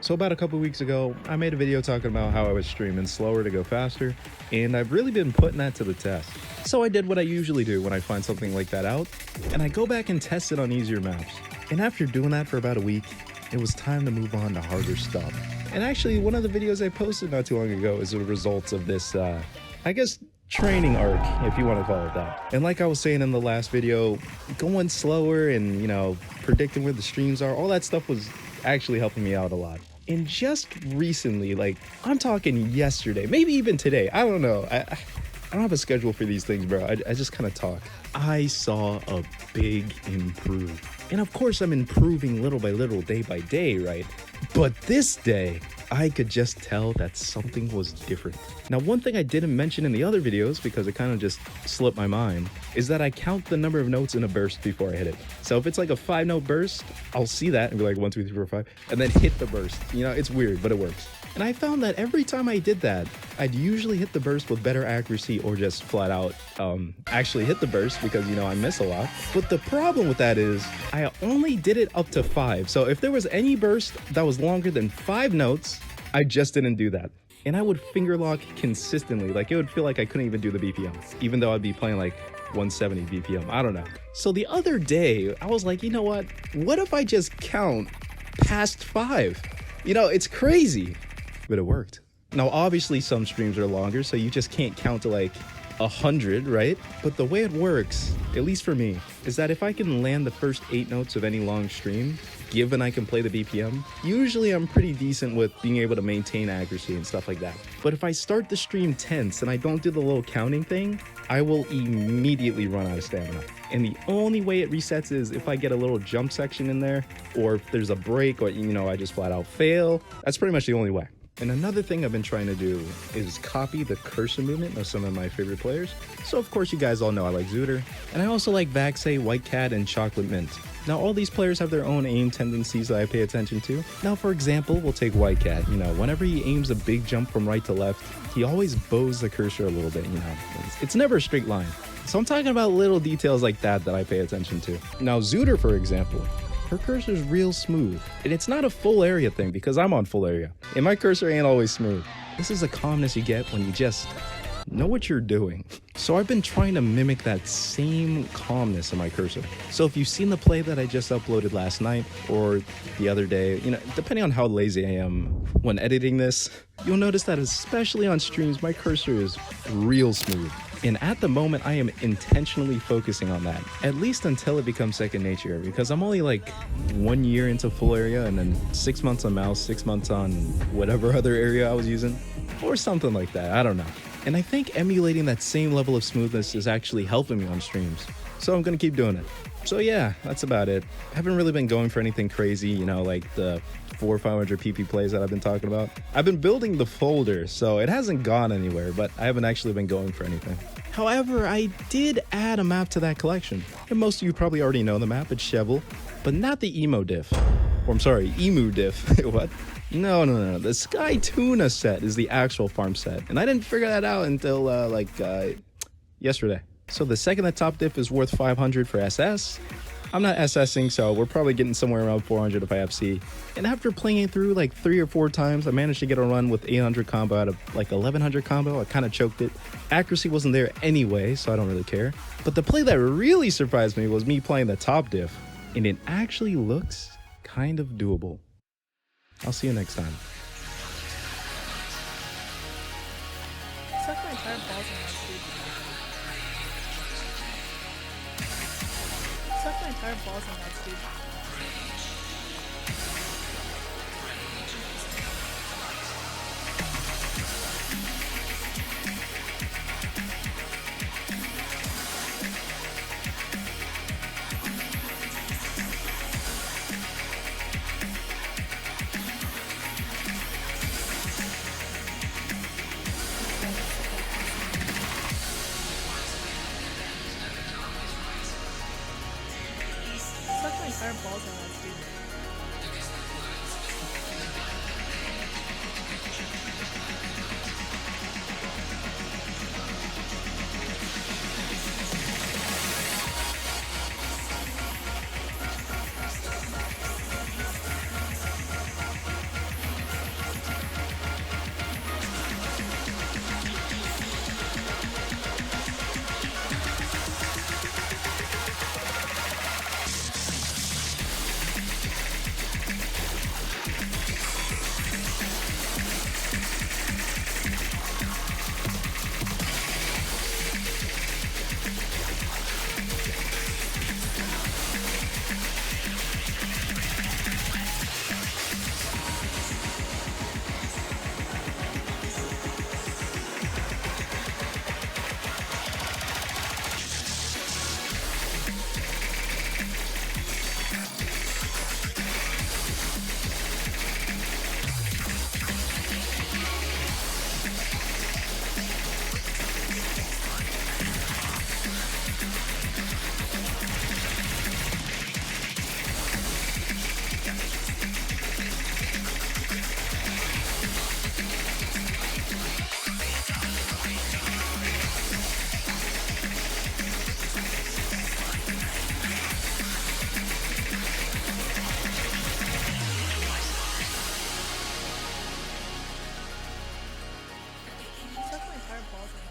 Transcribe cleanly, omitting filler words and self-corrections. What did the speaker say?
So about a couple weeks ago, I made a video talking about how I was streaming slower to go faster, and I've really been putting that to the test. So I did what I usually do when I find something like that out, and I go back and test it on easier maps. And after doing that for about a week, it was time to move on to harder stuff. And actually, one of the videos I posted not too long ago is the results of this, I guess, training arc, if you want to call it that. And like I was saying in the last video, going slower and, predicting where the streams are, all that stuff was actually helping me out a lot. And just recently, like, I'm talking yesterday, maybe even today, I don't know. I don't have a schedule for these things, bro. I just kind of talk. I saw a big improve. And of course, I'm improving little by little, day by day, right? But this day, I could just tell that something was different. Now, one thing I didn't mention in the other videos, because it kind of just slipped my mind, is that I count the number of notes in a burst before I hit it. So if it's like a 5-note burst, I'll see that and be like 1, 2, 3, 4, 5, and then hit the burst. It's weird, but it works. And I found that every time I did that, I'd usually hit the burst with better accuracy or just flat out actually hit the burst because, I miss a lot. But the problem with that is I only did it up to 5. So if there was any burst that was longer than 5 notes, I just didn't do that. And I would finger lock consistently. Like, it would feel like I couldn't even do the BPM, even though I'd be playing like 170 BPM. I don't know. So the other day, I was like, you know what? What if I just count past 5? It's crazy. But it worked. Now, obviously, some streams are longer, so you just can't count to like 100, right? But the way it works, at least for me, is that if I can land the first 8 notes of any long stream, given I can play the BPM, usually I'm pretty decent with being able to maintain accuracy and stuff like that. But if I start the stream tense and I don't do the little counting thing, I will immediately run out of stamina. And the only way it resets is if I get a little jump section in there, or if there's a break, or I just flat out fail. That's pretty much the only way. And another thing I've been trying to do is copy the cursor movement of some of my favorite players. So of course you guys all know I like Zooter, and I also like Vaxay, White Cat, and Chocolate Mint. Now all these players have their own aim tendencies that I pay attention to. Now for example, we'll take White Cat. Whenever he aims a big jump from right to left, he always bows the cursor a little bit, It's never a straight line. So I'm talking about little details like that I pay attention to. Now Zooter, for example, her cursor's real smooth, and it's not a full area thing because I'm on full area, and my cursor ain't always smooth. This is the calmness you get when you just know what you're doing. So I've been trying to mimic that same calmness in my cursor. So if you've seen the play that I just uploaded last night or the other day, depending on how lazy I am when editing this, you'll notice that especially on streams, my cursor is real smooth. And at the moment, I am intentionally focusing on that, at least until it becomes second nature, because I'm only like 1 year into full area and then 6 months on mouse, 6 months on whatever other area I was using, or something like that, I don't know. And I think emulating that same level of smoothness is actually helping me on streams, so I'm gonna keep doing it. So yeah, that's about it. I haven't really been going for anything crazy, like the 400 or 500 PP plays that I've been talking about. I've been building the folder, so it hasn't gone anywhere, but I haven't actually been going for anything. However, I did add a map to that collection. And most of you probably already know the map, it's Shovel, but not the emo diff. Or I'm sorry, emu diff. What? No. The Sky Tuna set is the actual farm set. And I didn't figure that out until yesterday. So the second the top diff is worth 500 for SS. I'm not SSing, so we're probably getting somewhere around 400 if I have C. And after playing it through like 3 or 4 times, I managed to get a run with 800 combo out of like 1100 combo. I kind of choked it. Accuracy wasn't there anyway, so I don't really care. But the play that really surprised me was me playing the top diff, and it actually looks kind of doable. I'll see you next time. Suck my entire balls in that, dude. Suck my entire balls in that, dude. Suck my entire balls in that, dude. entire balls in